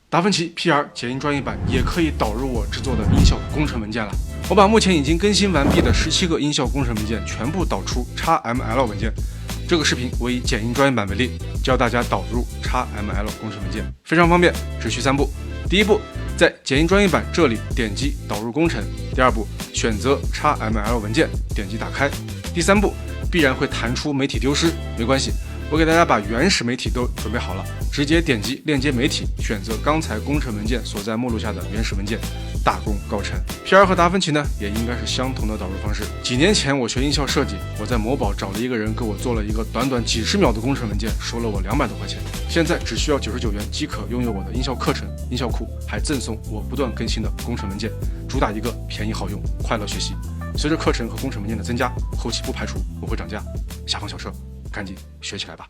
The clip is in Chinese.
达芬奇 PR 剪映专业版也可以导入我制作的音效工程文件了。我把目前已经更新完毕的17个音效工程文件全部导出 XML 文件。这个视频我以剪映专业版为例，教大家导入 XML 工程文件，非常方便，只需3步。第一步，在剪映专业版这里点击导入工程。第二步，选择 XML 文件，点击打开。第三步，必然会弹出媒体丢失，没关系，我给大家把原始媒体都准备好了，直接点击链接媒体，选择刚才工程文件所在目录下的原始文件，大功告成。PR 和达芬奇呢，也应该是相同的导入方式。几年前我学音效设计，我在某宝找了一个人给我做了一个短短几十秒的工程文件，收了我200多块钱。现在只需要99元即可拥有我的音效课程、音效库，还赠送我不断更新的工程文件，主打一个便宜好用、快乐学习。随着课程和工程文件的增加，后期不排除我会涨价。下方小车，赶紧学起来吧。